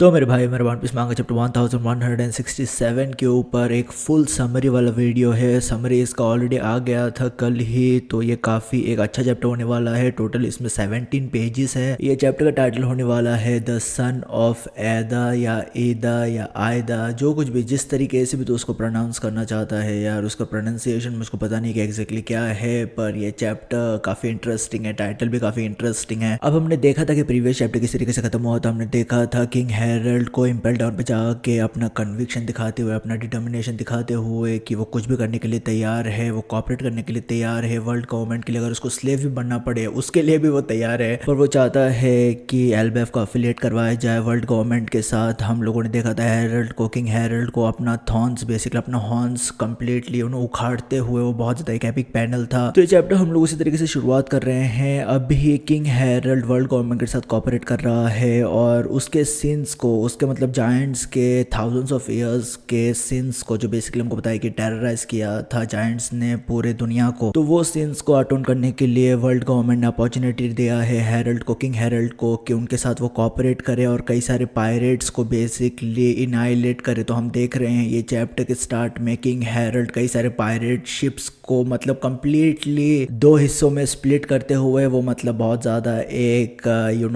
तो मेरे भाई मेरे वन पीस मांगा चैप्टर 1167 के ऊपर एक फुल समरी वाला वीडियो है। समरी इसका ऑलरेडी आ गया था कल ही, तो ये काफ़ी एक अच्छा चैप्टर होने वाला है। टोटल इसमें 17 पेजेस है। ये चैप्टर का टाइटल होने वाला है द सन ऑफ एदा या एदा या आयदा, जो कुछ भी जिस तरीके से भी तो उसको प्रोनाउंस करना चाहता है यार, उसका प्रोनाउंसिएशन मुझको पता नहीं कि एग्जैक्टली क्या है, पर ये चैप्टर काफ़ी इंटरेस्टिंग है, टाइटल भी काफ़ी इंटरेस्टिंग है। अब हमने देखा था कि प्रीवियस चैप्टर किस तरीके से खत्म हुआ था। हमने देखा था किंग हेरल्ड को इम्पेल डाउन पे जाके अपना कन्विक्शन दिखाते हुए, अपना डिटर्मिनेशन दिखाते हुए कि वो कुछ भी करने के लिए तैयार है, वो कॉपरेट करने के लिए तैयार है वर्ल्ड गवर्नमेंट के लिए। अगर उसको स्लेव भी बनना पड़े उसके लिए भी वो तैयार है, पर वो चाहता है कि एलबेफ को अफिलिएट करवाया जाए वर्ल्ड गवर्नमेंट के साथ। हम लोगों ने देखा था हेरल्ड को, किंग हेरल्ड को अपना थॉर्न्स बेसिकली अपना हॉर्न्स कंप्लीटली उन्हें उखाड़ते हुए, वो बहुत ज़्यादा एक एपिक पैनल था। तो ये चैप्टर हम लोग उसी तरीके से शुरुआत कर रहे हैं। अभी किंग हेरल्ड वर्ल्ड गवर्नमेंट के साथ कॉपरेट कर रहा है और उसके सिंस को, उसके मतलब जायंट्स के थाउजेंड्स ऑफ ईयर्स के सिंस को, जो बेसिकली हमको बताया कि टेरराइज किया था जायंट्स ने पूरे दुनिया को, तो वो सिंस को अटोन करने के लिए वर्ल्ड गवर्नमेंट ने अपॉर्चुनिटी दिया है हेरल्ड को, किंग हेरल्ड को, कि उनके साथ वो कॉपरेट करे और कई सारे पायरेट्स को बेसिकली इनाइलेट करे। तो हम देख रहे हैं ये चैप्टर के स्टार्ट में किंग हेरल्ड कई सारे पायरेट शिप्स को मतलब कंप्लीटली दो हिस्सों में स्प्लिट करते हुए, वो मतलब बहुत ज़्यादा एक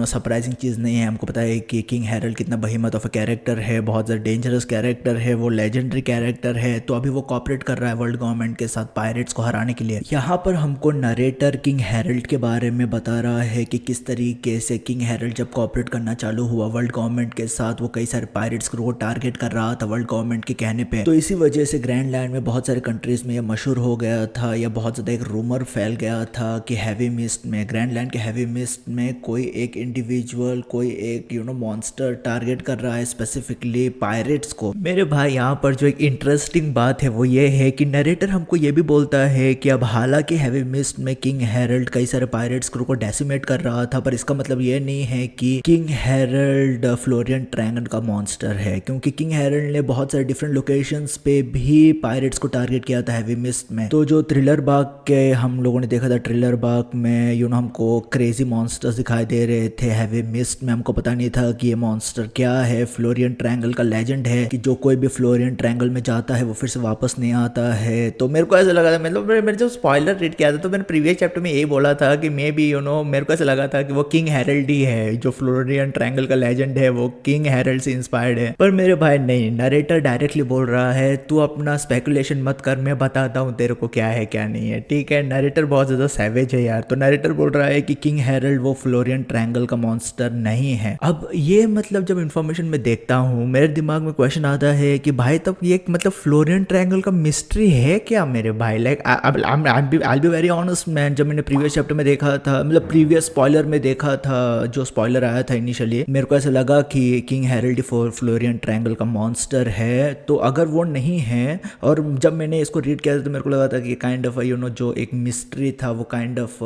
सरप्राइजिंग चीज़ नहीं है। हमको पता है कि किंग हेरल्ड कितना बहीमत ऑफ अ कैरेक्टर है, बहुत ज़्यादा डेंजरस कैरेक्टर है, वो लेजेंडरी कैरेक्टर है। तो अभी वो कॉपरेट कर रहा है वर्ल्ड गवर्नमेंट के साथ पायरेट्स को हराने के लिए। यहाँ पर हमको नरेटर किंग हेरल्ड के बारे में बता रहा है कि किस तरीके से किंग हेरल्ड जब कॉपरेट करना चालू हुआ वर्ल्ड गवर्नमेंट के साथ, वो कई सारे पायरेट्स को टारगेट कर रहा था वर्ल्ड गवर्नमेंट के कहने पे। तो इसी वजह से ग्रैंड लैंड में बहुत सारे कंट्रीज में ये मशहूर हो गया था, या बहुत ज़्यादा एक रूमर फैल गया था कि हैवी मिस्ट में, ग्रैंड लैंड के हैवी मिस्ट में कोई एक इंडिविजुअल, कोई एक मॉन्स्टर टारगेट कर रहा है स्पेसिफिकली पायरेट्स को। मेरे भाई यहाँ पर जो एक इंटरेस्टिंग बात है वो ये है कि नरेटर हमको ये भी बोलता है कि अब हालांकि हैवी मिस्ट में किंग हेरल्ड कई सारे पायरेट्स क्रू को डेसिमेट कर रहा था, पर इसका मतलब ये नहीं है कि किंग हेरल्ड फ्लोरियन ट्रायंगल का मॉन्स्टर है, क्योंकि किंग हेरल्ड ने बहुत सारे डिफरेंट लोकेशंस पे भी पायरेट्स को टारगेट किया था हैवी मिस्ट में। तो जो थ्रिलर बाग के हम लोगों ने देखा था, थ्रिलर बाग में हमको क्रेजी मॉन्स्टर्स दिखाई दे रहे थे हैवी मिस्ट में। हमको पता नहीं था कि ये मॉन्स्टर क्या है। फ्लोरियन ट्रायंगल का लेजेंड है कि जो कोई भी फ्लोरियन ट्रायंगल में जाता है वो फिर से वापस नहीं आता है। तो मेरे को ऐसा लगा था, मतलब मैंने जब स्पॉइलर रीड किया था तो मैंने प्रीवियस चैप्टर में यही बोला था कि मे बी मेरे को ऐसा लगा था कि वो किंग हेरल्ड ही है, जो फ्लोरियन ट्रायंगल का लेजेंड है वो किंग हेरल्ड से इंस्पायर्ड है। पर मेरे भाई नहीं, नरेटर डायरेक्टली बोल रहा है तू अपना स्पेकुलेशन मत कर, मैं बताता हूँ तेरे को क्या है क्या नहीं है, ठीक है। नरेटर बहुत ज़्यादा सैवेज है यार। तो नरेटर बोल रहा है कि किंग हेरल्ड वो फ्लोरियन ट्रायंगल का मॉन्स्टर नहीं है। अब ये मतलब जब इन्फॉर्मेशन में देखता हूँ मेरे दिमाग में क्वेश्चन आता है कि भाई तब ये मतलब फ्लोरियन ट्रायंगल का मिस्ट्री है क्या मेरे भाई? Like I be very honest man, जब मैंने प्रीवियस चैप्टर में देखा था, मतलब प्रीवियस स्पॉइलर में देखा था, जो स्पॉइलर आया था इनिशियली, मेरे को ऐसा लगा कि किंग हेरल्ड फ्लोरियन ट्रायंगल का मॉन्स्टर है। तो अगर वो नहीं है, और जब मैंने इसको रीड किया था तो मेरे को लगा था कि काइंड ऑफ जो एक मिस्ट्री था वो काइंड ऑफ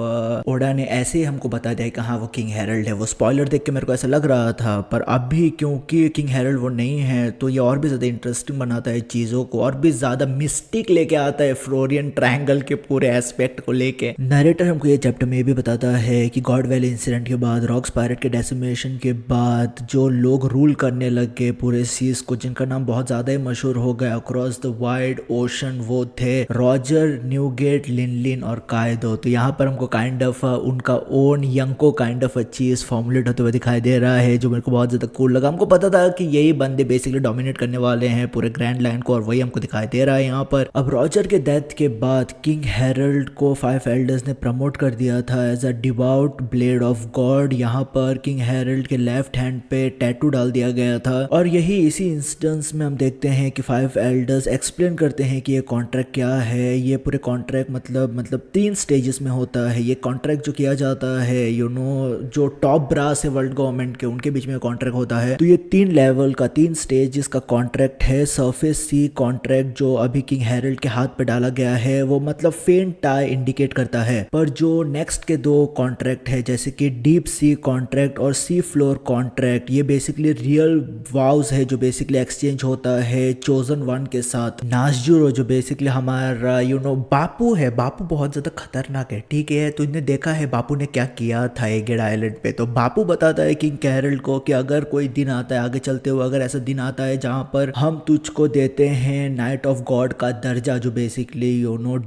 ओडा ने ऐसे ही हमको बता दिया कि हाँ वो किंग हेरल्ड है। वो स्पॉइलर देख के मेरे को ऐसा लग रहा था, पर अभी क्योंकि किंग हेरल्ड वो नहीं है तो ये और भी ज़्यादा इंटरेस्टिंग बनाता है चीज़ों को, और भी ज़्यादा मिस्टिक लेके आता है फ्लोरियन ट्रायंगल के पूरे एस्पेक्ट को लेके। नरेटर हमको ये चैप्टर में भी बताता है कि गॉड वैली इंसिडेंट के बाद, रॉक्स पायरेट के डेसिमेशन के बाद, जो लोग रूल करने लग गए पूरे सीज को, जिनका नाम बहुत ज़्यादा ही मशहूर हो गया अक्रॉस द वाइड ओशन, वो थे रॉजर, न्यूगेट, लिनलिन और कायदो। तो यहाँ पर हमको काइंड ऑफ उनका ओन यंको काइंड ऑफ चीज फॉर्मुलेट होते हुए दिखाई दे रहा है, जो मेरे को बहुत ज़्यादा कूल लगा। हमको पता था कि यही बंदे बेसिकली डोमिनेट करने वाले हैं पूरे ग्रैंड लैंड को, और वही हमको दिखाई दे रहा है यहाँ पर। अब रॉजर के डेथ के बाद किंग हेरल्ड को 5 एल्डर्स ने प्रमोट कर दिया था as a devout blade of God. यहाँ पर किंग हेरल्ड के लेफ्ट हैंड पे टैटू डाल दिया गया था, और यही इसी इंस्टेंस में हम देखते हैं कि 5 एल्डर्स एक्सप्लेन करते हैं कि ये कॉन्ट्रैक्ट क्या है। ये पूरे कॉन्ट्रैक्ट मतलब 3 स्टेजेस में होता है ये कॉन्ट्रैक्ट जो किया जाता है, जो टॉप ब्रास है वर्ल्ड गवर्नमेंट के, उनके बीच में कॉन्ट्रैक्ट होता है। तो ये 3 लेवल का 3 स्टेजेस का कॉन्ट्रैक्ट है। सरफेस सी कॉन्ट्रैक्ट जो अभी किंग हेरल्ड के हाथ पे डाला गया है, वो मतलब फेंट टाई इंडिकेट करता है। पर जो नेक्स्ट के 2 कॉन्ट्रैक्ट है, जैसे कि डीप सी कॉन्ट्रैक्ट और सी फ्लोर कॉन्ट्रैक्ट, ये बेसिकली रियल वाउस है जो बेसिकली एक्सचेंज होता है चोजन वन के साथ। नाजजुरो जो बेसिकली हमारा बापू है, बापू बहुत ज्यादा खतरनाक है, ठीक है। तुमने देखा है बापू ने क्या किया था एगेड आइलैंड पे। तो बापू बताता है किंग हेरल्ड को कि अगर कोई कोई दिन आता है आगे चलते हुए, अगर ऐसा दिन आता है जहाँ पर हम तुझको देते हैं नाइट ऑफ गॉड का दर्जा, जो बेसिकली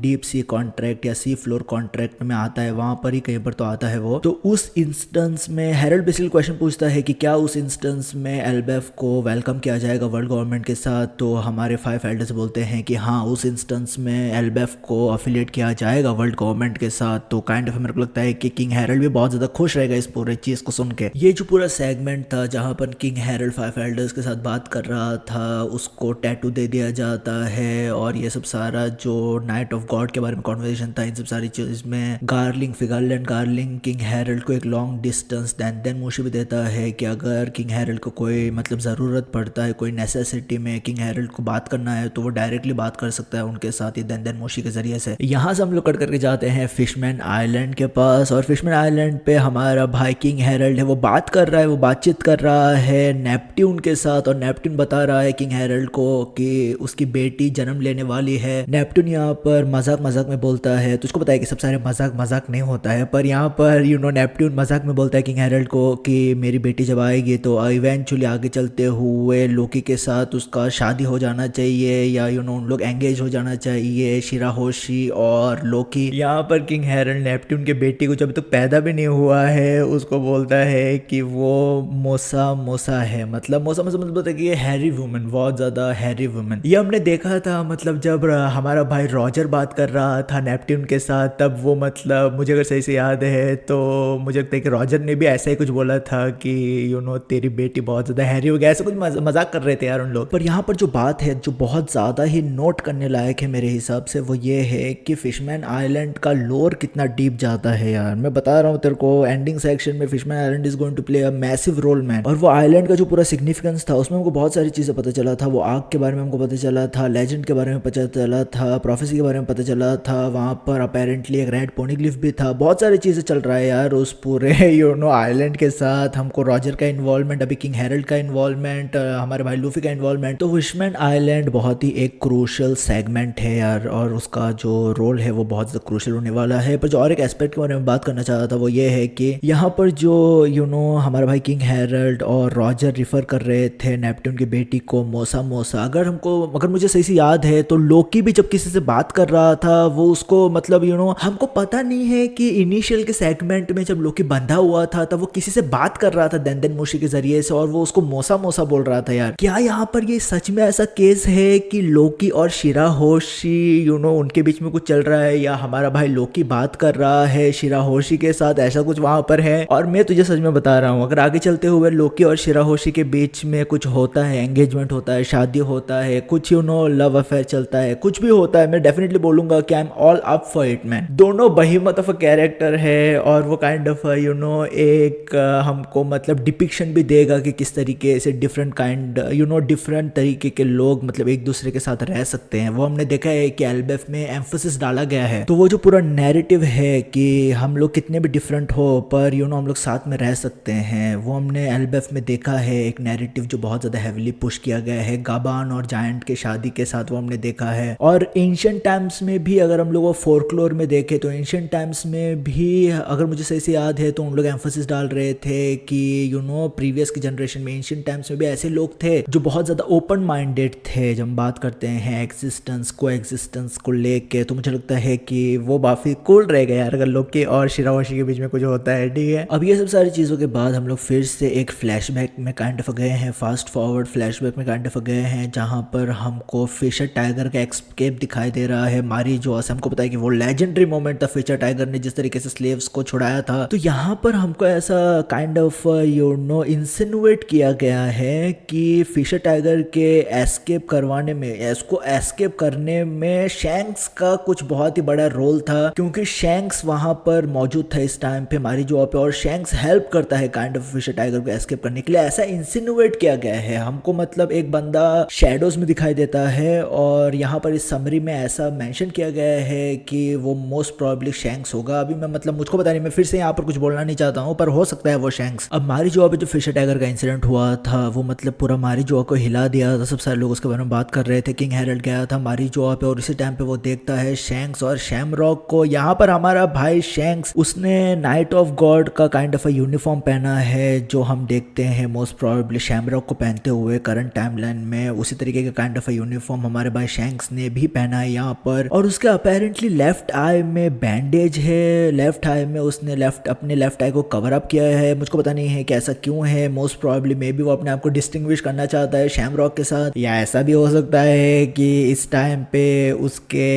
डीप सी कॉन्ट्रैक्ट या सी फ्लोर कॉन्ट्रैक्ट में आता है, वहां पर ही कहीं पर तो आता है वो। तो उस इंस्टेंस में हेरल्ड बेसिकली क्वेश्चन पूछता है कि क्या उस इंस्टेंस में एल्बेफ को वेलकम किया जाएगा वर्ल्ड गवर्नमेंट के साथ। तो हमारे 5 एल्डर्स बोलते हैं कि हाँ, उस इंस्टेंस में एल्बेफ को अफिलिएट किया जाएगा वर्ल्ड गवर्नमेंट के साथ। तो काइंड ऑफ मेरे को लगता है कि किंग हेरल्ड भी बहुत ज्यादा खुश रहेगा इस पूरे चीज को सुन के। ये जो पूरा सेगमेंट था जहां पर किंग हेरल्ड 5 एल्डर्स के साथ बात कर रहा था, उसको टैटू दे दिया जाता है, और ये सब सारा जो नाइट ऑफ गॉड के बारे में कॉन्वर्सेशन था, इन सब सारी चीज में गार्लिंग फिगारलैंड गार्लिंग किंग हेरल्ड को एक लॉन्ग डिस्टेंस देन मोशी भी देता है कि अगर किंग हेरल्ड को कोई मतलब ज़रूरत पड़ता है, कोई नेसेसिटी में किंग हेरल्ड को बात करना है, तो वो डायरेक्टली बात कर सकता है उनके साथ ही देन मोशी के जरिए से। यहाँ से हम लोग कट करके जाते हैं फिशमैन आइलैंड के पास, और फिशमैन आइलैंड पे हमारा भाई किंग हेरल्ड है, वो बात कर रहा है, वो बातचीत कर रहा है नेपट्यून के साथ, और नेपट्यून बता रहा है किंग हेरल्ड को कि उसकी बेटी जन्म लेने वाली है। नेपट्यून यहाँ पर मजाक मजाक में बोलता है, तुझको पता है कि सब सारे मजाक मजाक नहीं होता है, पर यहाँ पर नेपट्यून मजाक में बोलता है किंग हेरल्ड को कि मेरी बेटी जब आएगी तो इवेंचुअली आगे चलते हुए लोकी के साथ उसका शादी हो जाना चाहिए, या उन लोग एंगेज हो जाना चाहिए, शिराहोशी और लोकी। यहाँ पर किंग हेरल्ड नेपट्यून के बेटी को जब तक पैदा भी नहीं हुआ है उसको बोलता है कि वो मोसा मोसा है, मतलब मोसा मोसा मतलब कि ये हैरी वुमन, बहुत ज्यादा हैरी वुमन। ये हमने देखा था मतलब जब हमारा भाई रॉजर बात कर रहा था नेपट्यून के साथ, तब वो मतलब मुझे अगर सही से याद है तो मुझे लगता है कि रॉजर ने भी ऐसा ही कुछ बोला था कि तेरी बेटी बहुत ज्यादा हैरी हो गया, ऐसा कुछ मजाक कर रहे थे यार उन लोग। पर यहाँ पर जो बात है जो बहुत ज्यादा ही नोट करने लायक है मेरे हिसाब से, वो ये है कि फिशमैन आइलैंड का लोर कितना डीप जाता है यार। मैं बता रहा हूँ तेरे को, एंडिंग सेक्शन में fishman island is going to play a massive role man, और वो आइलैंड का जो पूरा सिग्निफिकेंस था उसमें हमको बहुत सारी चीजें पता चला था। वो आग के बारे में हमको पता चला था, लेजेंड के बारे में पता चला था, प्रोफेसी के बारे में पता चला था, वहां पर अपेरेंटली एक रेड पोनीग्लिफ भी था, बहुत सारी चीजें चल रहा है यार उस पूरे आइलैंड के साथ। हमको रॉजर का इन्वॉल्वमेंट, अभी किंग हेरल्ड का इन्वॉल्वमेंट, हमारे भाई लूफी का इन्वॉल्वमेंट। तो फिशमैन आइलैंड बहुत ही एक क्रूशियल सेगमेंट है यार, और उसका जो रोल है वो बहुत ज्यादा क्रूशियल होने वाला है। पर जो और एक एस्पेक्ट के बारे में बात करना चाहता था वो ये है कि यहाँ पर जो हमारा भाई किंग हेरल्ड और रॉजर रिफर कर रहे थे नेपट्यून की बेटी को मोसा मोसा, अगर मुझे सही से याद है तो लोकी भी जब किसी से बात कर रहा था वो उसको मतलब हमको पता नहीं है कि इनिशियल के सेगमेंट में जब लोकी बंधा हुआ था तब वो किसी से बात कर रहा था देन मोशी के जरिए से, और वो उसको मोसा मोसा बोल रहा था यार। क्या यहाँ पर ये सच में ऐसा केस है कि लोकी और शिराहोशी उनके बीच में कुछ चल रहा है, या हमारा भाई लोकी बात कर रहा है शिराहोशी के साथ, ऐसा कुछ वहां पर है? और मैं तुझे सच में बता रहा हूँ, अगर आगे चलते हुए लोकी और शिराहोशी के बीच में कुछ होता है, एंगेजमेंट होता है, शादी होता है, कुछ लव अफेयर चलता है, कुछ भी होता है, मैं डेफिनेटली बोलूंगा कि I am all up for it man. दोनों बहीमत ऑफ अ कैरेक्टर है, और वो काइंड ऑफ एक हमको मतलब डिपिक्शन भी देगा कि किस तरीके से डिफरेंट डिफरेंट तरीके के लोग मतलब एक दूसरे के साथ रह सकते हैं। वो हमने देखा है कि एल्बेफ में एम्फोसिस डाला गया है, तो वो जो पूरा नैरेटिव है कि हम लोग कितने भी डिफरेंट हो पर हम लोग साथ में रह सकते हैं, वो हमने एल्बेफ में देखा है। एक नैरेटिव जो बहुत ज्यादा हेविली पुश किया गया है गाबान और जायंट के शादी के साथ, वो हमने देखा है। और एंशिएंट टाइम्स में भी अगर हम लोग वो फोल्कलोर में देखें तो एंशिएंट टाइम्स में भी अगर मुझे सही से याद है तो उन लोग एम्फोसिस डाल रहे थे कि प्रीवियस की जनरेशन में एंशिएंट टाइम्स में भी ऐसे लोग थे जो बहुत ज्यादा ओपन माइंडेड थे। जब हम बात करते हैं एक्सिस्टेंस को एक्सिस्टेंस को लेके, तो मुझे लगता है कि वो काफी कूल रहेगा यार अगर लोकी और शिराहोशी के बीच में कुछ होता है, ठीक है। अब ये सब सारी चीजों के बाद हम लोग फिर से एक फ्लैशबैक में काइंड ऑफ गए हैं, फास्ट फॉरवर्ड फ्लैशबैक में काइंड ऑफ गए हैं, जहां पर हमको फिशर टाइगर का एक्सकेप दिखाई दे रहा है। मारी जोस, हमको पता है कि वो लेजेंडरी मोमेंट था फिशर टाइगर ने जिस तरीके से स्लेव्स को छुड़ाया था। तो यहाँ पर हमको ऐसा काइंड ऑफ इंसिनुएट किया गया है कि फिशर टाइगर के एस्केप करवाने में, इसको एस्केप करने में शैंक्स का कुछ बहुत ही बड़ा रोल था, क्योंकि शैंक्स वहां पर मौजूद था इस टाइम पे मारी जो पे, और शैंक्स हेल्प करता है काइंड ऑफ फिशर टाइगर को एस्केप करने के लिए। ऐसा इंसिनुएट किया गया है हमको, मतलब एक बंदा शैडोज में दिखाई देता है, और यहाँ पर इस समरी में ऐसा मेंशन किया गया है कि वो मोस्ट प्रोबेबली शैंक्स होगा। अभी मैं मतलब मुझको पता नहीं, मैं फिर से यहाँ पर कुछ बोलना नहीं चाहता हूँ, पर हो सकता है वो शैंक्स। अब मारी जो पे जो फिशर टाइगर का इंसिडेंट हुआ था वो मतलब पूरा मारी जो को हिला दिया था, सब सारे लोग उसके बारे में बात कर रहे थे। किंग हेरल्ड गया था मारी जो पे, और इसी टाइम पे वो देखता है शैंक्स और शैमरॉक को। यहाँ पर हमारा भाई शैंक्स, उसने नाइट ऑफ गॉड का काइंड ऑफ यूनिफॉर्म पहना है जो हम देखते हैं मोस्ट प्रोबेबली शैमरॉक को पहनते हुए करंट टाइमलाइन में। उसी तरीके का काइंड ऑफ यूनिफॉर्म हमारे भाई शैंक्स ने भी पहना है यहाँ पर। और उसके अपेरेंटली लेफ्ट आई में बैंडेज है, लेफ्ट आई में उसने अपने लेफ्ट आई को कवर अप किया है। मुझको पता नहीं है कि ऐसा क्यों है, मोस्ट प्रोबेबली मे बी वो अपने आप को डिस्टिंग्विश करना चाहता है शैमरॉक के साथ, या ऐसा भी हो सकता है कि इस टाइम पे उसके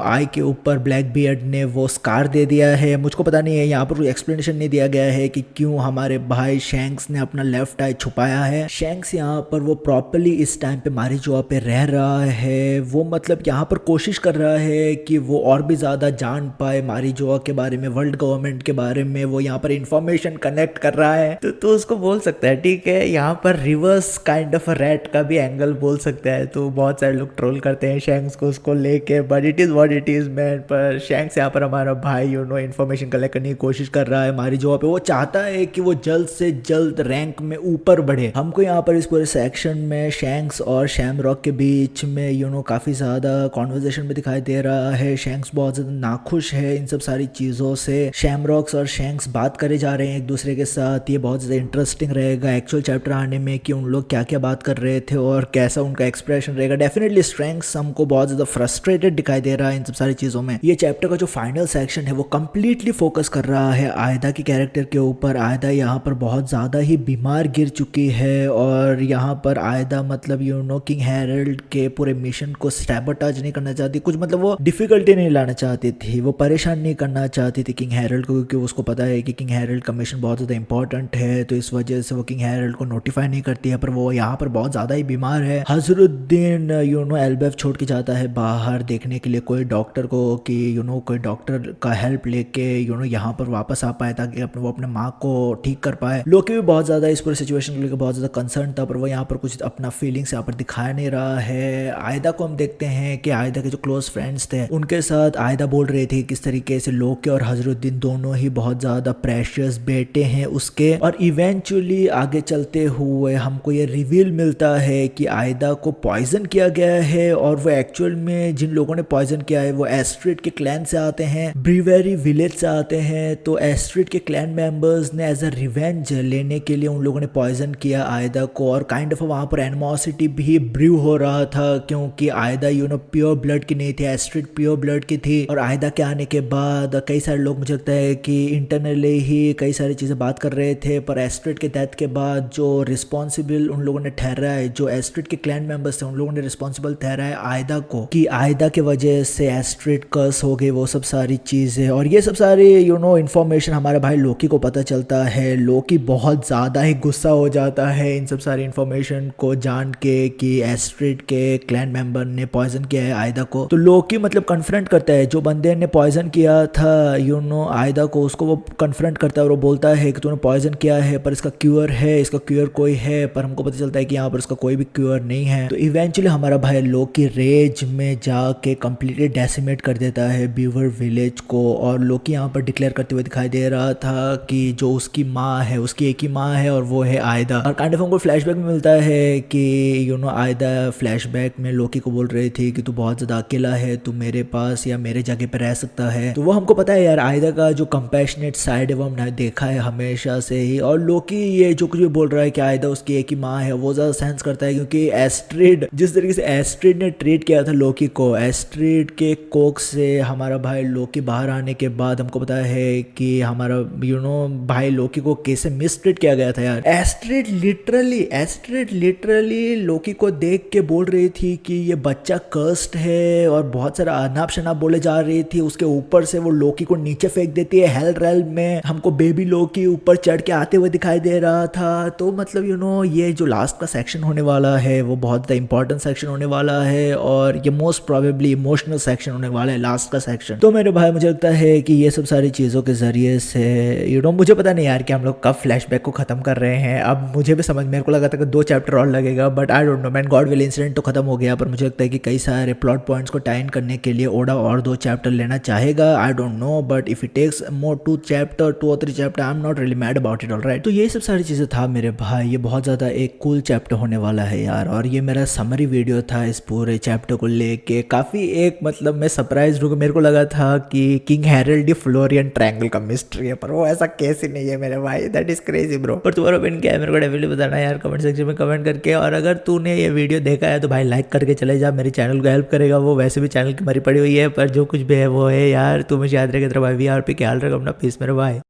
आई के ऊपर ब्लैक बियर्ड ने वो स्कार दे दिया है। मुझको पता नहीं है, यहाँ पर कोई एक्सप्लेनेशन नहीं दिया गया है कि क्यों हमारे भाई शैंक्स ने अपना लेफ्ट आई छुपाया है। शैंक्स यहाँ पर वो प्रॉपरली इस टाइम पे मारीजुआ पे रह रहा है, वो मतलब यहाँ पर कोशिश कर रहा है कि वो और भी ज्यादा जान पाए मारीजुआ के बारे में, वर्ल्ड गवर्नमेंट के बारे में। वो यहाँ पर इंफॉर्मेशन कनेक्ट कर रहा है, तो उसको बोल सकता है, ठीक है, यहाँ पर रिवर्स काइंड ऑफ रैट का भी एंगल बोल सकता है। तो बहुत सारे लोग ट्रोल करते हैं शैंक्स को उसको लेके, but it is what it is man. पर शैंक्स यहाँ पर हमारा भाई इंफॉर्मेशन कलेक्ट करने की कोशिश कर रहा है मारीजुआ पे। वो चाहता है कि वो जल्द से जल्द रैंक में ऊपर बढ़े। हमको यहाँ पर इस पूरे सेक्शन में शैंक्स और शैमरॉक के बीच में काफी ज्यादा कॉन्वर्जेशन में दिखाई दे रहा है। शैंक्स बहुत ज्यादा नाखुश है इन सब सारी चीजों से। शैमरॉक्स और शैंक्स बात करे जा रहे हैं एक दूसरे के साथ। ये बहुत ज्यादा इंटरेस्टिंग रहेगा एक्चुअल चैप्टर आने में कि उन लोग क्या क्या बात कर रहे थे और कैसा उनका एक्सप्रेशन रहेगा। डेफिनेटली शैंक्स हमको बहुत ज्यादा फ्रस्ट्रेटेड दिखाई दे रहा है इन सब सारी चीजों में। ये चैप्टर का जो फाइनल सेक्शन है वो कंप्लीटली फोकस कर रहा है आयदा के कैरेक्टर के ऊपर। आयदा यहाँ पर बहुत ज्यादा ही बीमार गिर चुकी है और यहाँ पर आयदा मतलब किंग हैरल्ड के पूरे मिशन को सैबोटेज नहीं करना चाहती, कुछ मतलब वो डिफिकल्टी नहीं लाना चाहती थी, वो परेशान नहीं करना चाहती थी किंग हैरल्ड को, क्योंकि उसको पता है कि किंग हैरल्ड का मिशन बहुत ज्यादा इंपॉर्टेंट है। तो इस वजह से वो किंग हैरल्ड को नोटिफाई नहीं करती है। पर वो यहाँ पर बहुत ज्यादा ही बीमार है। हजरुद्दीन एल्बेफ छोड़ के जाता है बाहर देखने के लिए कोई डॉक्टर को कि कोई डॉक्टर का हेल्प लेके यहाँ पर वापस आ पाए ताकि वो अपने माँ को ठीक कर पाए। लोकी भी बहुत ज्यादा इस पूरे सिचुएशन को लेकर बहुत ज्यादा कंसर्न था, पर वो यहाँ पर कुछ अपना फीलिंग्स यहाँ पर दिखा नहीं रहा है। आयदा को हम देखते हैं कि आयदा के जो क्लोज फ्रेंड्स थे उनके साथ आयदा बोल रही थी किस तरीके से लोकी और हजरुद्दीन दोनों ही बहुत ज्यादा प्रेशियस बेटे हैं उसके। और इवेंचुअली आगे चलते हुए हमको ये रिवील मिलता है कि आयदा को पॉइजन किया गया है और वो एक्चुअल में जिन लोगों ने पॉइजन किया है वो एस्ट्रिड के क्लैन से आते हैं, ब्रीवेरी विलेज से आते हैं। तो एस्ट्रिड के क्लैन मेंबर्स ने एज अ रिवेंज लेने के लिए उन लोगों ने पॉइजन किया आयदा को। और काइंड ऑफ वहां पर एनिमोसिटी भी ब्रू हो रहा था क्योंकि आयदा प्योर ब्लड की नहीं थी, एस्ट्रिड प्योर ब्लड की थी। और आयदा के आने के बाद कई सारे लोग मुझे लगता है कि इंटरनली ही कई सारी चीजें बात कर रहे थे, पर एस्ट्रिड के डेथ के बाद जो रिस्पॉन्सिबल उन लोगों ने ठहरा है, जो एस्ट्रिड के क्लैन मेंबर्स थे उन लोगों ने रिस्पॉन्सिबल ठहरा है आयदा को कि आयदा के वजह से एस्ट्रिड कर्स हो गए, वो सब सारी चीजें। और ये सब सारी इंफॉर्मेशन हमारे भाई लोकी को पता चलता है। लोकी बहुत ज्यादा ही गुस्सा हो जाता है इन सब सारी इंफॉर्मेशन को जान के कि एस्ट्रिड के क्लैन मेंबर ने पॉइजन किया है आयदा को। तो लोकी मतलब कन्फ्रंट करता है जो बंदे ने पॉइजन किया था आयदा को, उसको वो कन्फ्रंट करता है और वो बोलता है कि तूने पॉइजन किया है पर इसका क्यूर है, इसका क्यूर कोई है। पर हमको पता चलता है कि यहाँ पर इसका कोई भी क्यूर नहीं है। तो इवेंचुअली हमारा भाई लोकी रेज में जाके कंप्लीटली डेसिमेट कर देता है बीवर विलेज को। और लोकी यहाँ पर डिक्लेयर करते हुए दिखाई दे रहा था कि जो उसकी माँ है उसकी एक ही माँ है और वो है आयदा। और काइंड ऑफ हमको फ्लैशबैक में मिलता है कि आयदा फ्लैशबैक में लोकी को बोल रही थी कि तू बहुत ज्यादा अकेला है, तू मेरे पास या मेरे जगह पे रह सकता है। तो वो हमको पता है यार आयदा का जो कंपैशनेट साइड है वो हमने देखा है हमेशा से ही। और लोकी ये जो कुछ भी बोल रहा है कि आयदा उसकी एक ही माँ है वो ज्यादा सेंस करता है क्योंकि एस्ट्रिड जिस तरीके से एस्ट्रिड ने ट्रीट किया था लोकी को, एस्ट्रिड के कोक से हमारा भाई लोकी बाहर आने के बाद हमको पता है कि हमारा भाई लोकी को कैसे मिसट्रीट किया गया था यार। एस्ट्रिड लिटरली लोकी को देख के बोल रही थी कि ये बच्चा कर्स्ड है और बहुत सारा अनाप शनाप बोले जा रही थी। उसके ऊपर से वो लोकी को नीचे फेंक देती है हेल रेल्म में। हमको बेबी लोकी ऊपर चढ़ के आते हुए दिखाई दे रहा था। तो मतलब ये जो लास्ट का सेक्शन होने वाला है वो बहुत इंपॉर्टेंट सेक्शन होने वाला है और ये मोस्ट प्रोबेबली इमोशनल सेक्शन होने वाला है लास्ट का सेक्शन। तो मेरे भाई मुझे लगता है कि ये सब सारी चीजों के जरिए से मुझे पता नहीं यार कि हम लोग कब फ्लैशबैक को खत्म कर रहे हैं। अब मुझे भी समझ, मेरे को लगा था कि 2 चैप्टर और लगेगा, but I don't know man. Godwill incident तो खत्म हो गया, पर मुझे लगता है कि कई सारे प्लॉट पॉइंट्स को टाइन करने के लिए ओडा और 2 चैप्टर लेना चाहेगा। I don't know, but if it takes more 2 or 3 chapter I am not really mad about it. Alright, तो ये सब सारी चीजें था मेरे भाई। ये बहुत ज्यादा एक कूल चैप्टर होने वाला है यार। और ये मेरा समरी वीडियो था इस पूरे चैप्टर को लेके। काफी एक मतलब मैं सरप्राइज हूँ, मेरे को लगा था कि किंग हैरल्ड फ्लोरियन ट्रायंगल का मिस्ट्री है, पर वो ऐसा केस ही नहीं है मेरे भाई। That is crazy bro. पर तुम्हारा कमेंट किया है मेरे को डेफिनेटली बताना यार कमेंट सेक्शन में कमेंट करके। और अगर तूने ये वीडियो देखा है तो भाई लाइक करके चले जा, मेरे चैनल को हेल्प करेगा वो, वैसे भी चैनल की मरी पड़ी हुई है, पर जो कुछ भी है वो है यार। तू मुझे याद रखेगा तेरा भाई VR पे, ख्याल रख अपना, पीस मेरे भाई।